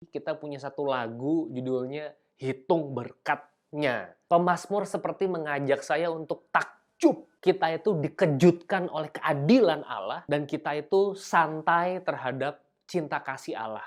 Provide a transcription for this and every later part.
kita punya satu lagu judulnya Hitung Berkatnya. Pemazmur seperti mengajak saya untuk takjub. Kita itu dikejutkan oleh keadilan Allah dan kita itu santai terhadap cinta kasih Allah.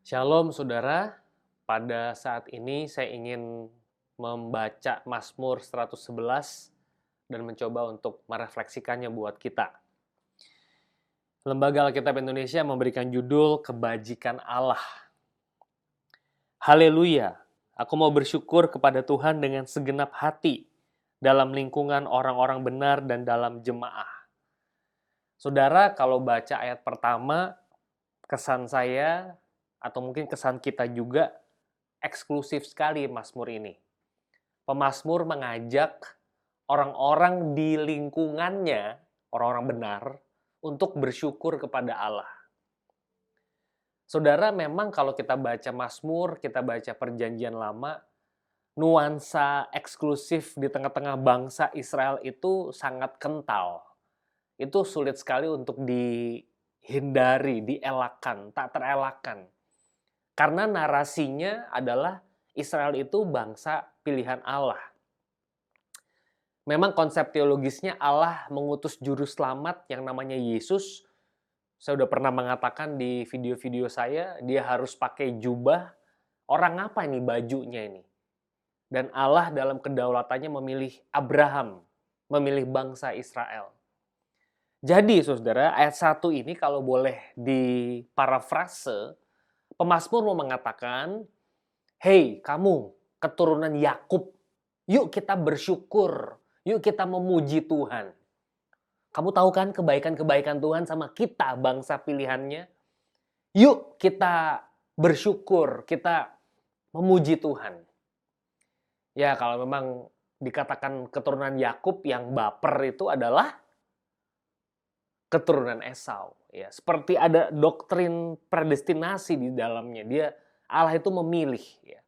Shalom saudara, pada saat ini saya ingin membaca Mazmur 111 dan mencoba untuk merefleksikannya buat kita. Lembaga Alkitab Indonesia memberikan judul Kebajikan Allah. Haleluya, aku mau bersyukur kepada Tuhan dengan segenap hati dalam lingkungan orang-orang benar dan dalam jemaah. Saudara, kalau baca ayat pertama, kesan saya atau mungkin kesan kita juga eksklusif sekali Mazmur ini. Pemazmur mengajak orang-orang di lingkungannya, orang-orang benar, untuk bersyukur kepada Allah. Saudara, memang kalau kita baca Mazmur, kita baca Perjanjian Lama, nuansa eksklusif di tengah-tengah bangsa Israel itu sangat kental. Itu sulit sekali untuk dihindari, dielakkan, tak terelakkan. Karena narasinya adalah Israel itu bangsa pilihan Allah. Memang konsep teologisnya Allah mengutus juru selamat yang namanya Yesus. Saya udah pernah mengatakan di video-video saya, dia harus pakai jubah. Orang apa ini bajunya ini? Dan Allah dalam kedaulatannya memilih Abraham, memilih bangsa Israel. Jadi saudara, ayat 1 ini kalau boleh diparafrase, pemazmur mau mengatakan, "Hei kamu keturunan Yakub, yuk kita bersyukur, yuk kita memuji Tuhan." Kamu tahu kan kebaikan-kebaikan Tuhan sama kita bangsa pilihannya? Yuk kita bersyukur, kita memuji Tuhan. Ya kalau memang dikatakan keturunan Yakub yang baper itu adalah keturunan Esau. Ya, seperti ada doktrin predestinasi di dalamnya. Allah itu memilih. Ya.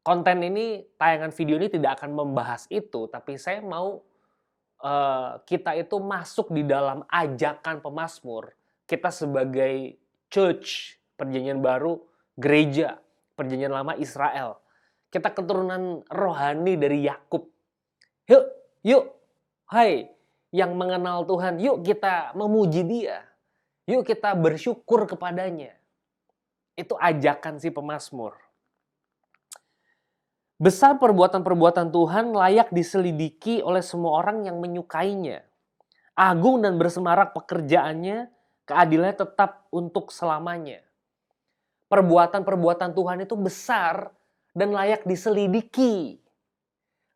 Konten ini, tayangan video ini tidak akan membahas itu, tapi saya mau kita itu masuk di dalam ajakan pemazmur. Kita sebagai church, Perjanjian Baru, gereja, Perjanjian Lama Israel. Kita keturunan rohani dari Yakub. Yuk, hai yang mengenal Tuhan, yuk kita memuji Dia. Yuk kita bersyukur kepadanya. Itu ajakan si pemazmur. Besar perbuatan-perbuatan Tuhan layak diselidiki oleh semua orang yang menyukainya. Agung dan bersemarak pekerjaannya, keadilannya tetap untuk selamanya. Perbuatan-perbuatan Tuhan itu besar dan layak diselidiki.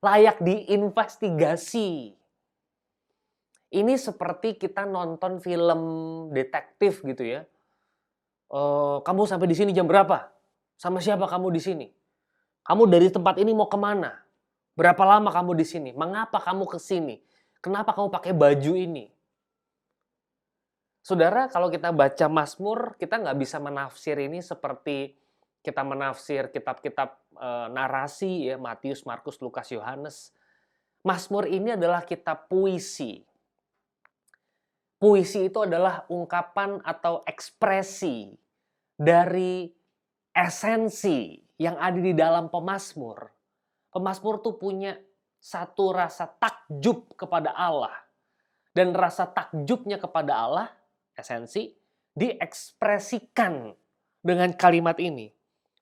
Layak diinvestigasi. Ini seperti kita nonton film detektif gitu ya. Kamu sampai di sini jam berapa? Sama siapa kamu di sini? Kamu dari tempat ini mau kemana? Berapa lama kamu di sini? Mengapa kamu ke sini? Kenapa kamu pakai baju ini? Saudara, kalau kita baca Mazmur, kita nggak bisa menafsir ini seperti kita menafsir kitab-kitab narasi, ya Matius, Markus, Lukas, Yohanes. Mazmur ini adalah kitab puisi. Puisi itu adalah ungkapan atau ekspresi dari esensi yang ada di dalam pemazmur. Pemazmur tuh punya satu rasa takjub kepada Allah. Dan rasa takjubnya kepada Allah, esensi, diekspresikan dengan kalimat ini.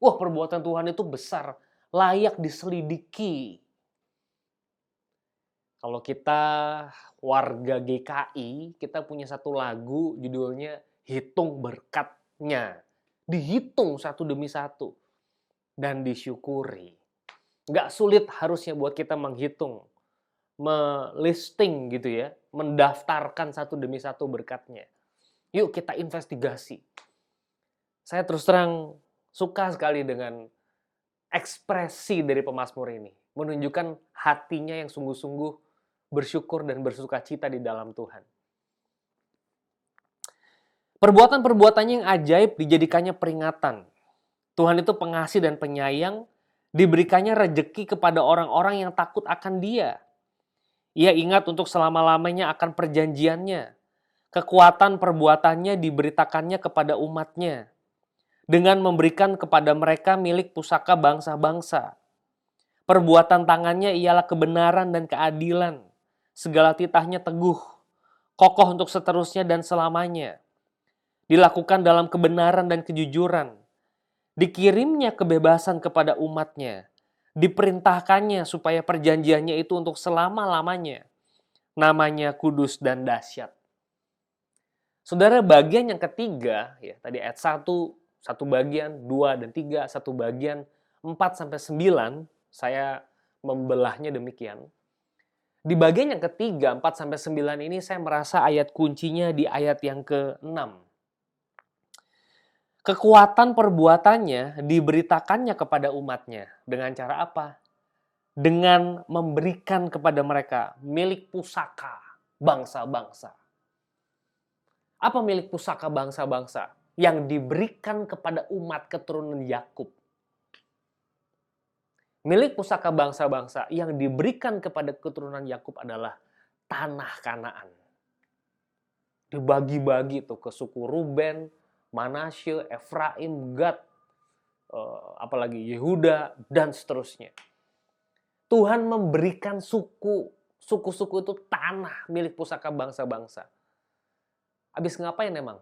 Wah, perbuatan Tuhan itu besar, layak diselidiki. Kalau kita warga GKI, kita punya satu lagu judulnya Hitung Berkatnya. Dihitung satu demi satu. Dan disyukuri. Nggak sulit harusnya buat kita menghitung, melisting gitu ya, mendaftarkan satu demi satu berkatnya. Yuk kita investigasi. Saya terus terang suka sekali dengan ekspresi dari pemazmur ini. Menunjukkan hatinya yang sungguh-sungguh bersyukur dan bersukacita di dalam Tuhan. Perbuatan-perbuatannya yang ajaib dijadikannya peringatan. Tuhan itu pengasih dan penyayang, Diberikannya rejeki kepada orang-orang yang takut akan Dia. Ia ingat untuk selama-lamanya akan perjanjiannya. Kekuatan perbuatannya diberitakannya kepada umatnya, dengan memberikan kepada mereka milik pusaka bangsa-bangsa. Perbuatan tangannya ialah kebenaran dan keadilan. Segala titahnya teguh, kokoh untuk seterusnya dan selamanya. Dilakukan dalam kebenaran dan kejujuran. Dikirimnya kebebasan kepada umatnya. Diperintahkannya supaya perjanjiannya itu untuk selama-lamanya. Namanya kudus dan dahsyat. Saudara, bagian yang ketiga, ya tadi ayat 1 bagian, 2 dan 3, 1 bagian, 4 sampai 9, saya membelahnya demikian. Di bagian yang ketiga, 4 sampai 9 ini saya merasa ayat kuncinya di ayat yang ke-6. Kekuatan perbuatannya diberitakannya kepada umatnya. Dengan cara apa? Dengan memberikan kepada mereka milik pusaka bangsa-bangsa. Apa milik pusaka bangsa-bangsa? Yang diberikan kepada umat keturunan Yakub. Milik pusaka bangsa-bangsa yang diberikan kepada keturunan Yakub adalah tanah Kanaan. Dibagi-bagi tuh ke suku Ruben, Manasye, Efraim, Gad, apalagi Yehuda, dan seterusnya. Tuhan memberikan suku-suku itu tanah milik pusaka bangsa-bangsa. Habis ngapain emang?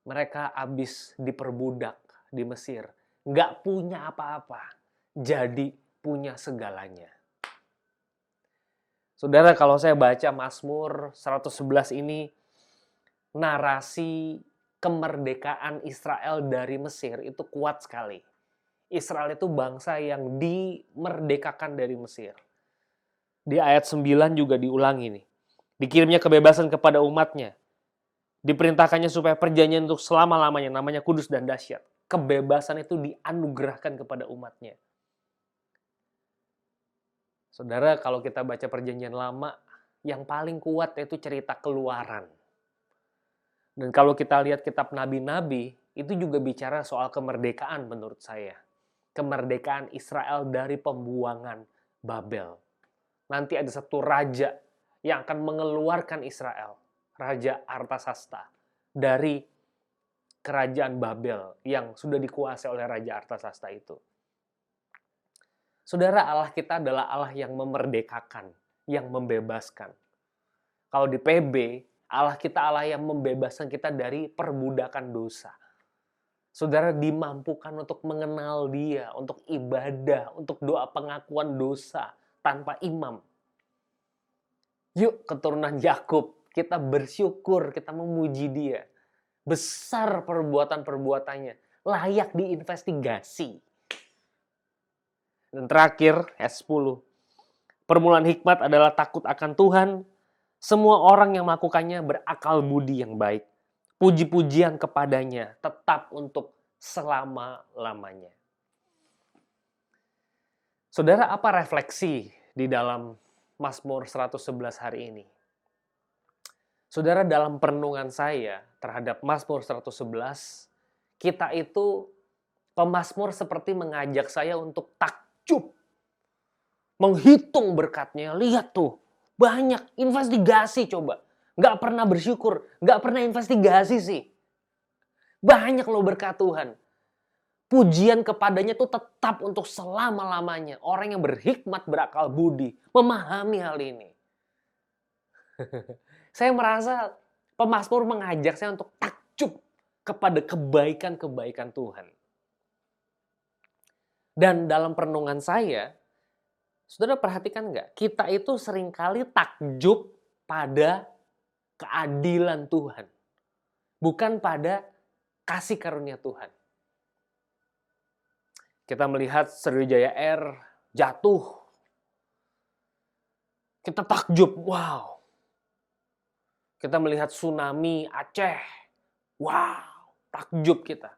Mereka habis diperbudak di Mesir. Nggak punya apa-apa. Jadi punya segalanya. Saudara, kalau saya baca Mazmur 111 ini, narasi kemerdekaan Israel dari Mesir itu kuat sekali. Israel itu bangsa yang dimerdekakan dari Mesir. Di ayat 9 juga diulangi nih. Dikirimnya kebebasan kepada umatnya. Diperintahkannya supaya perjanjian untuk selama-lamanya, namanya kudus dan dahsyat. Kebebasan itu dianugerahkan kepada umatnya. Saudara, kalau kita baca perjanjian lama, yang paling kuat yaitu cerita Keluaran. Dan kalau kita lihat kitab nabi-nabi, itu juga bicara soal kemerdekaan menurut saya. Kemerdekaan Israel dari pembuangan Babel. Nanti ada satu raja yang akan mengeluarkan Israel, Raja Artasasta, dari kerajaan Babel yang sudah dikuasai oleh Raja Artasasta itu. Saudara, Allah kita adalah Allah yang memerdekakan, yang membebaskan. Kalau di PB, Allah kita Allah yang membebaskan kita dari perbudakan dosa. Saudara dimampukan untuk mengenal Dia, untuk ibadah, untuk doa pengakuan dosa tanpa imam. Yuk keturunan Yakub, kita bersyukur, kita memuji Dia. Besar perbuatan-perbuatannya, layak diinvestigasi. Dan terakhir, ayat 10. Permulaan hikmat adalah takut akan Tuhan. Semua orang yang melakukannya berakal budi yang baik. Puji-pujian kepadanya tetap untuk selama-lamanya. Saudara, apa refleksi di dalam Mazmur 111 hari ini? Saudara, dalam perenungan saya terhadap Mazmur 111, kita itu pemazmur seperti mengajak saya untuk takjub. Menghitung berkatnya, lihat tuh, banyak investigasi coba. Nggak pernah bersyukur, nggak pernah investigasi sih. Banyak loh berkat Tuhan. Pujian kepadanya tuh tetap untuk selama-lamanya. Orang yang berhikmat berakal budi, memahami hal ini. Saya merasa pemazmur mengajak saya untuk takjub kepada kebaikan-kebaikan Tuhan. Dan dalam perenungan saya, saudara perhatikan nggak? Kita itu seringkali takjub pada keadilan Tuhan. Bukan pada kasih karunia Tuhan. Kita melihat Sriwijaya Air jatuh. Kita takjub, wow. Kita melihat tsunami Aceh. Wow, takjub kita.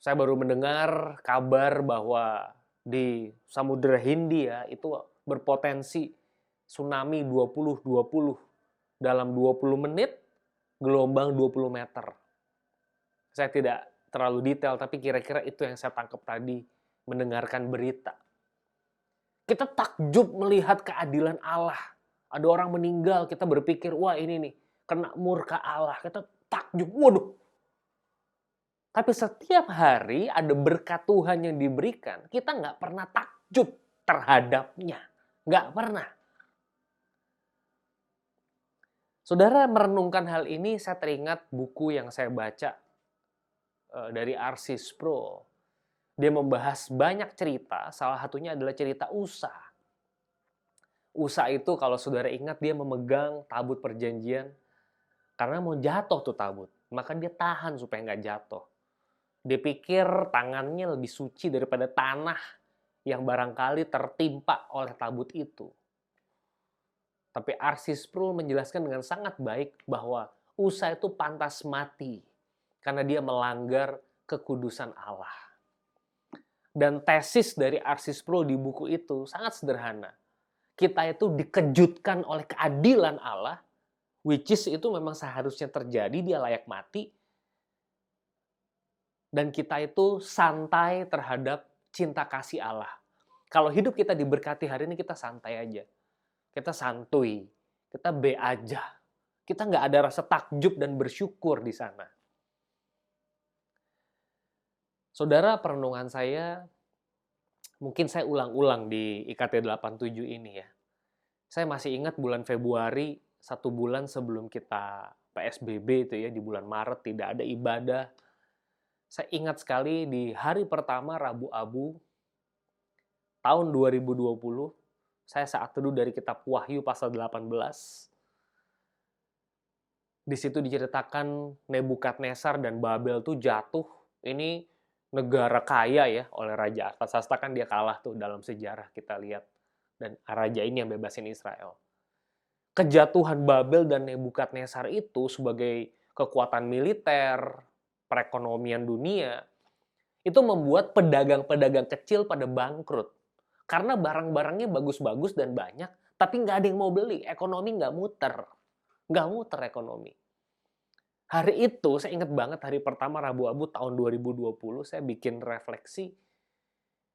Saya baru mendengar kabar bahwa di Samudra Hindia itu berpotensi tsunami 2020. Dalam 20 menit, gelombang 20 meter. Saya tidak terlalu detail, tapi kira-kira itu yang saya tangkap tadi mendengarkan berita. Kita takjub melihat keadilan Allah. Ada orang meninggal, kita berpikir, wah ini nih, kena murka Allah. Kita takjub, waduh. Tapi setiap hari ada berkat Tuhan yang diberikan, kita nggak pernah takjub terhadapnya. Nggak pernah. Saudara merenungkan hal ini, saya teringat buku yang saya baca dari R.C. Sproul. Dia membahas banyak cerita, salah satunya adalah cerita Usa. Usa itu kalau saudara ingat dia memegang tabut perjanjian karena mau jatuh tuh tabut. Maka dia tahan supaya nggak jatuh. Dia pikir tangannya lebih suci daripada tanah yang barangkali tertimpa oleh tabut itu. Tapi R.C. Sproul menjelaskan dengan sangat baik bahwa Usa itu pantas mati karena dia melanggar kekudusan Allah. Dan tesis dari R.C. Sproul di buku itu sangat sederhana. Kita itu dikejutkan oleh keadilan Allah, which is itu memang seharusnya terjadi, dia layak mati. Dan kita itu santai terhadap cinta kasih Allah. Kalau hidup kita diberkati hari ini, kita santai aja. Kita santuy, kita be aja. Kita nggak ada rasa takjub dan bersyukur di sana. Saudara, perenungan saya, mungkin saya ulang-ulang di IKT 87 ini ya. Saya masih ingat bulan Februari, 1 bulan sebelum kita PSBB itu ya, di bulan Maret tidak ada ibadah. Saya ingat sekali di hari pertama Rabu Abu tahun 2020, saya saat teduh dari kitab Wahyu pasal 18. Di situ diceritakan Nebukadnezar dan Babel tuh jatuh. Ini negara kaya ya oleh Raja Artasasta, kan dia kalah tuh dalam sejarah kita lihat. Dan raja ini yang bebasin Israel. Kejatuhan Babel dan Nebukadnezar itu sebagai kekuatan militer, perekonomian dunia, itu membuat pedagang-pedagang kecil pada bangkrut. Karena barang-barangnya bagus-bagus dan banyak, tapi nggak ada yang mau beli. Ekonomi nggak muter. Nggak muter ekonomi. Hari itu, saya ingat banget hari pertama Rabu Abu tahun 2020, saya bikin refleksi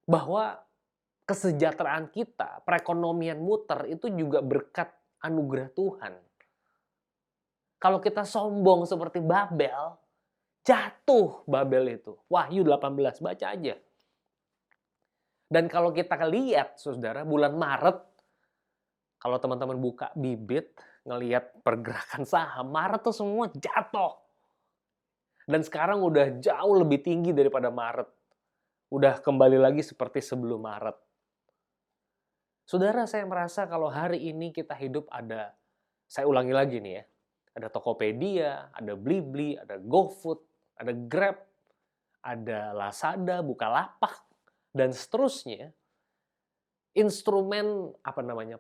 bahwa kesejahteraan kita, perekonomian muter, itu juga berkat anugerah Tuhan. Kalau kita sombong seperti Babel, jatuh Babel itu. Wahyu 18, baca aja. Dan kalau kita lihat, saudara, bulan Maret, kalau teman-teman buka bibit, ngelihat pergerakan saham, Maret tuh semua jatuh. Dan sekarang udah jauh lebih tinggi daripada Maret. Udah kembali lagi seperti sebelum Maret. Saudara, saya merasa kalau hari ini kita hidup ada, saya ulangi lagi nih ya, ada Tokopedia, ada Blibli, ada GoFood, ada Grab, ada Lazada, Bukalapak, dan seterusnya. Instrumen,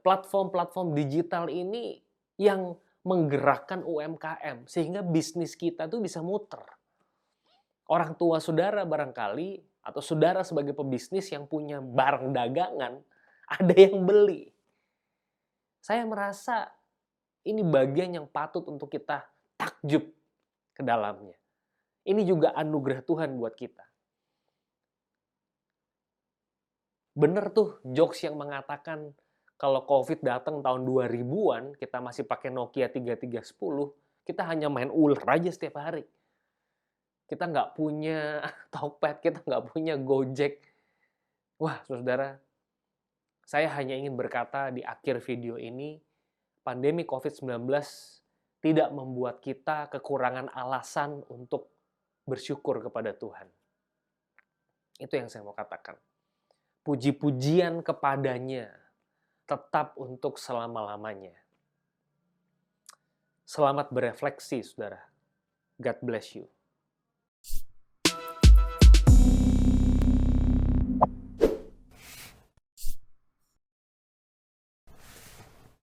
platform-platform digital ini yang menggerakkan UMKM, sehingga bisnis kita tuh bisa muter. Orang tua saudara barangkali, atau saudara sebagai pebisnis yang punya barang dagangan, ada yang beli. Saya merasa ini bagian yang patut untuk kita takjub ke dalamnya. Ini juga anugerah Tuhan buat kita. Bener tuh jokes yang mengatakan kalau COVID datang tahun 2000-an, kita masih pakai Nokia 3310, kita hanya main ular aja setiap hari. Kita nggak punya Tokped, kita nggak punya Gojek. Wah, saudara, saya hanya ingin berkata di akhir video ini, pandemi COVID-19 tidak membuat kita kekurangan alasan untuk bersyukur kepada Tuhan. Itu yang saya mau katakan. Puji-pujian kepadanya tetap untuk selama-lamanya. Selamat berefleksi, saudara. God bless you.